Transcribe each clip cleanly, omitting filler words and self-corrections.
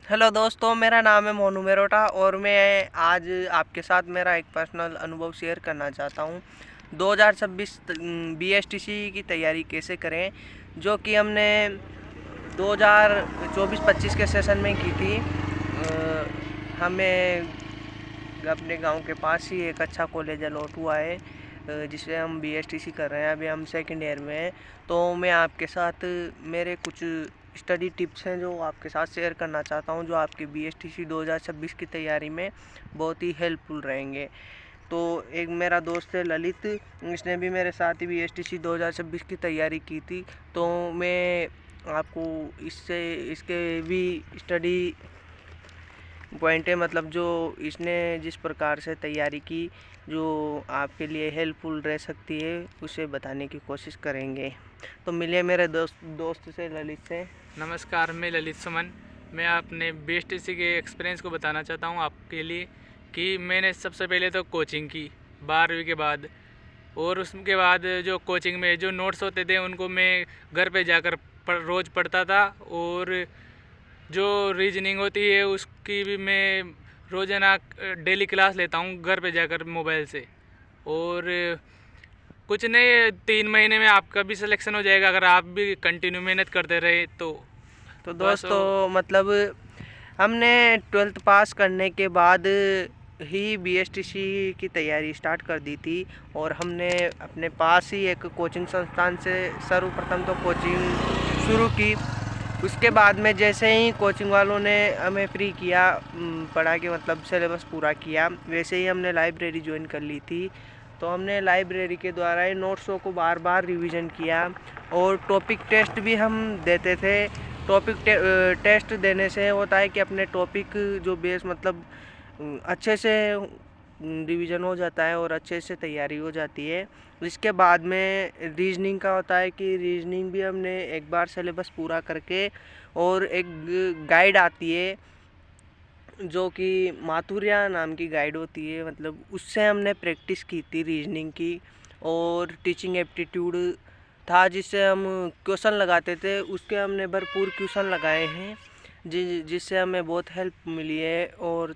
Hello दोस्तों, मेरा नाम है मोनू मेरोटा और मैं आज आपके साथ मेरा एक पर्सनल अनुभव शेयर करना चाहता हूँ। 2026 बीएसटीसी की तैयारी कैसे करें, जो कि हमने 2024-25 के सेशन में की थी। हमें अपने गांव के पास ही एक अच्छा कॉलेज अलॉट हुआ है, जिससे हम बीएसटीसी कर रहे हैं। अभी हम सेकेंड ईयर में हैं, तो मैं आपके साथ मेरे कुछ स्टडी टिप्स हैं जो आपके साथ शेयर करना चाहता हूं, जो आपकी बीएसटीसी 2026 की तैयारी में बहुत ही हेल्पफुल रहेंगे। तो एक मेरा दोस्त है ललित, इसने भी मेरे साथ ही बीएसटीसी 2026 की तैयारी की थी। तो मैं आपको इसके भी स्टडी पॉइंट है, मतलब जो इसने जिस प्रकार से तैयारी की, जो आपके लिए हेल्पफुल रह सकती है, उसे बताने की कोशिश करेंगे। तो मिलिए मेरे दोस्त से, ललित से। नमस्कार, मैं ललित सुमन। मैं अपने बीएसटीसी के एक्सपीरियंस को बताना चाहता हूँ आपके लिए कि मैंने सबसे पहले तो कोचिंग की 12वीं के बाद, और उसके बाद जो कोचिंग में जो नोट्स होते थे उनको मैं घर पे जाकर रोज़ पढ़ता था, और जो रीजनिंग होती है उसकी भी मैं रोज़ाना डेली क्लास लेता हूँ घर पे जाकर मोबाइल से। और कुछ नहीं, 3 महीने में आपका भी सिलेक्शन हो जाएगा अगर आप भी कंटिन्यू मेहनत करते रहे तो। बस दोस्तों, मतलब हमने 12th पास करने के बाद ही बीएसटीसी की तैयारी स्टार्ट कर दी थी, और हमने अपने पास ही एक कोचिंग संस्थान से सर्वप्रथम तो कोचिंग शुरू की। उसके बाद में जैसे ही कोचिंग वालों ने हमें फ्री किया, पढ़ा के मतलब सिलेबस पूरा किया, वैसे ही हमने लाइब्रेरी ज्वाइन कर ली थी। तो हमने लाइब्रेरी के द्वारा ही नोट्सों को बार बार रिवीजन किया, और टॉपिक टेस्ट भी हम देते थे। टॉपिक टेस्ट देने से होता है कि अपने टॉपिक जो बेस मतलब अच्छे से रिवीजन हो जाता है और अच्छे से तैयारी हो जाती है। इसके बाद में रीजनिंग का होता है कि रीजनिंग भी हमने एक बार सिलेबस पूरा करके, और एक गाइड आती है जो कि माथुरिया नाम की गाइड होती है, मतलब उससे हमने प्रैक्टिस की थी रीजनिंग की। और टीचिंग एप्टीट्यूड था जिससे हम क्वेश्चन लगाते थे, उसके हमने भरपूर क्वेश्चन लगाए हैं, जिससे हमें बहुत हेल्प मिली है। और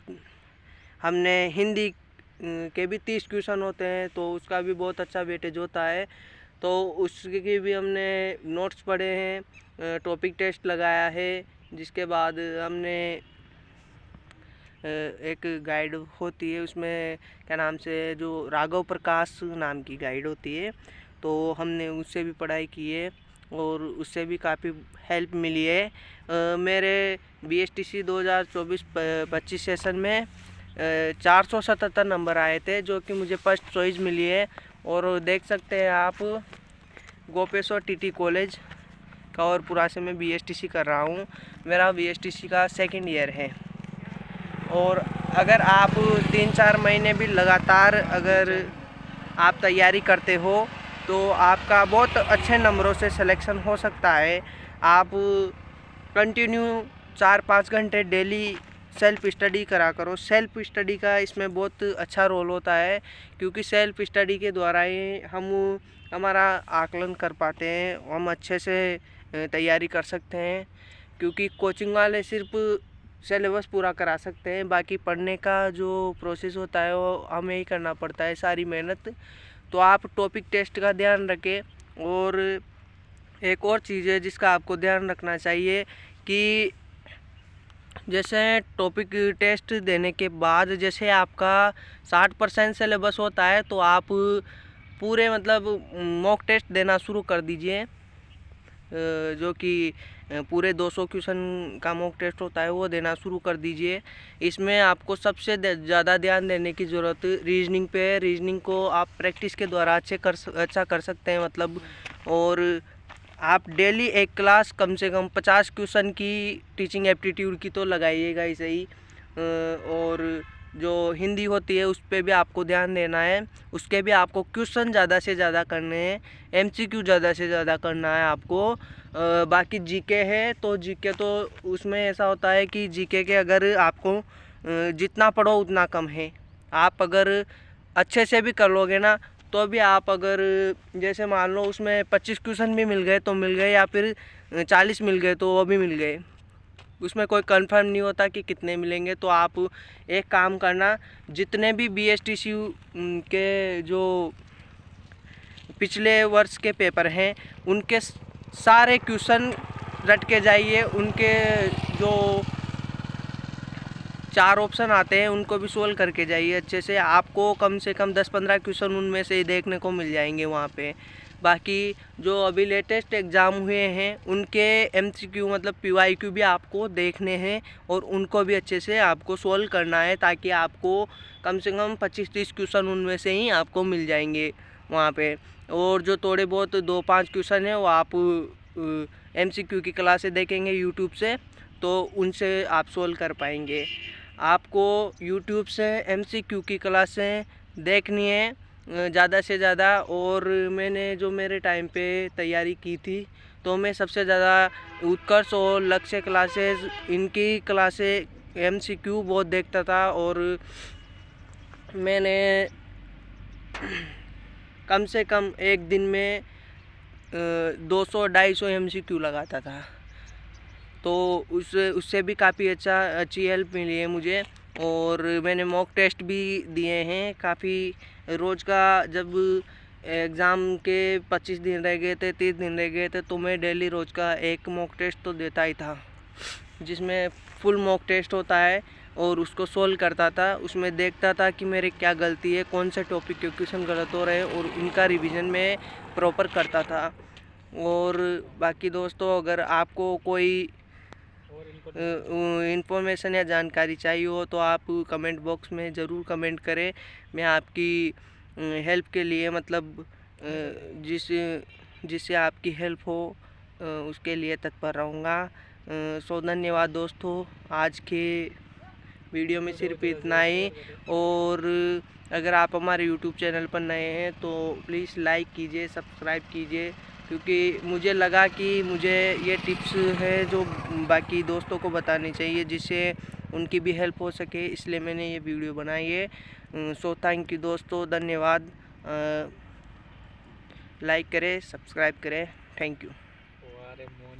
हमने हिंदी के भी 30 क्वेश्चन होते हैं, तो उसका भी बहुत अच्छा वेटेज होता है, तो उसके भी हमने नोट्स पढ़े हैं, टॉपिक टेस्ट लगाया है। जिसके बाद हमने एक गाइड होती है, उसमें क्या नाम से, जो राघव प्रकाश नाम की गाइड होती है, तो हमने उससे भी पढ़ाई की है और उससे भी काफ़ी हेल्प मिली है। मेरे बीएसटीसी 2024-25 सेशन में 477 नंबर आए थे, जो कि मुझे फर्स्ट चॉइस मिली है। और देख सकते हैं आप, गोपेश्वर टीटी कॉलेज कावरपुरा से मैं बीएसटीसी कर रहा हूँ। मेरा बीएसटीसी का सेकंड ईयर है। और अगर आप 3-4 महीने भी लगातार अगर आप तैयारी करते हो, तो आपका बहुत अच्छे नंबरों से सिलेक्शन हो सकता है। आप कंटिन्यू 4-5 घंटे डेली सेल्फ स्टडी करा करो। सेल्फ स्टडी का इसमें बहुत अच्छा रोल होता है, क्योंकि सेल्फ स्टडी के द्वारा ही हम हमारा आकलन कर पाते हैं, हम अच्छे से तैयारी कर सकते हैं। क्योंकि कोचिंग वाले सिर्फ सिलेबस पूरा करा सकते हैं, बाकी पढ़ने का जो प्रोसेस होता है वो हमें ही करना पड़ता है, सारी मेहनत। तो आप टॉपिक टेस्ट का ध्यान रखें। और एक और चीज़ है जिसका आपको ध्यान रखना चाहिए कि जैसे टॉपिक टेस्ट देने के बाद जैसे आपका 60% सिलेबस होता है, तो आप पूरे मतलब मॉक टेस्ट देना शुरू कर दीजिए, जो कि पूरे 200 क्वेश्चन का मॉक टेस्ट होता है, वो देना शुरू कर दीजिए। इसमें आपको सबसे ज़्यादा ध्यान देने की ज़रूरत रीजनिंग पे है। रीजनिंग को आप प्रैक्टिस के द्वारा अच्छा कर सकते हैं, मतलब। और आप डेली एक क्लास कम से कम 50 क्वेश्चन की टीचिंग एप्टीट्यूड की तो लगाइएगा ही सही। और जो हिंदी होती है उस पर भी आपको ध्यान देना है, उसके भी आपको क्वेश्चन ज़्यादा से ज़्यादा करने हैं, एमसीक्यू ज़्यादा से ज़्यादा करना है आपको। बाकी जीके है, तो जीके तो उसमें ऐसा होता है कि जीके के अगर आपको जितना पढ़ो उतना कम है। आप अगर अच्छे से भी कर लोगे ना, तो भी आप अगर जैसे मान लो उसमें 25 क्वेश्चन भी मिल गए तो मिल गए, या फिर 40 मिल गए तो वो भी मिल गए। उसमें कोई कंफर्म नहीं होता कि कितने मिलेंगे। तो आप एक काम करना, जितने भी BSTC के जो पिछले वर्ष के पेपर हैं उनके सारे क्वेश्चन रट के जाइए। उनके जो 4 ऑप्शन आते हैं उनको भी सोल्व करके जाइए अच्छे से। आपको कम से कम 10-15 क्वेश्चन उनमें से देखने को मिल जाएंगे वहाँ पे। बाकी जो अभी लेटेस्ट एग्ज़ाम हुए हैं उनके MCQ मतलब PYQ भी आपको देखने हैं और उनको भी अच्छे से आपको सोल्व करना है, ताकि आपको कम से कम 25-30 क्वेश्चन उनमें से ही आपको मिल जाएंगे वहाँ पे। और जो थोड़े बहुत 2-5 क्वेश्चन हैं वो आप MCQ की क्लासें देखेंगे यूट्यूब से, तो उनसे आप सोल्व कर पाएंगे। आपको यूट्यूब से MCQ की क्लासें देखनी है ज़्यादा से ज़्यादा। और मैंने जो मेरे टाइम पे तैयारी की थी तो मैं सबसे ज़्यादा उत्कर्ष और लक्ष्य क्लासेस, इनकी क्लासें MCQ बहुत देखता था। और मैंने कम से कम एक दिन में 200-250 MCQ लगाता था। तो उससे भी काफ़ी अच्छी हेल्प मिली है मुझे। और मैंने मॉक टेस्ट भी दिए हैं काफ़ी। रोज़ का जब एग्ज़ाम के 25 दिन रह गए थे, 30 दिन रह गए थे, तो मैं डेली रोज़ का एक मॉक टेस्ट तो देता ही था, जिसमें फुल मॉक टेस्ट होता है और उसको सोल्व करता था। उसमें देखता था कि मेरे क्या गलती है, कौन से टॉपिक के क्वेश्चन गलत हो रहे हैं, और इनका रिवीजन मैं प्रॉपर करता था। और बाकी दोस्तों, अगर आपको कोई इन्फॉर्मेशन या जानकारी चाहिए हो तो आप कमेंट बॉक्स में ज़रूर कमेंट करें। मैं आपकी हेल्प के लिए मतलब जिससे आपकी हेल्प हो उसके लिए तत्पर रहूँगा। सो धन्यवाद दोस्तों। आज के वीडियो में सिर्फ इतना ही। और अगर आप हमारे YouTube चैनल पर नए हैं तो प्लीज़ लाइक कीजिए, सब्सक्राइब कीजिए, क्योंकि मुझे लगा कि मुझे ये टिप्स है जो बाकी दोस्तों को बतानी चाहिए, जिससे उनकी भी हेल्प हो सके, इसलिए मैंने ये वीडियो बनाई है। सो थैंक यू दोस्तों, धन्यवाद। लाइक करें, सब्सक्राइब करें, थैंक यू।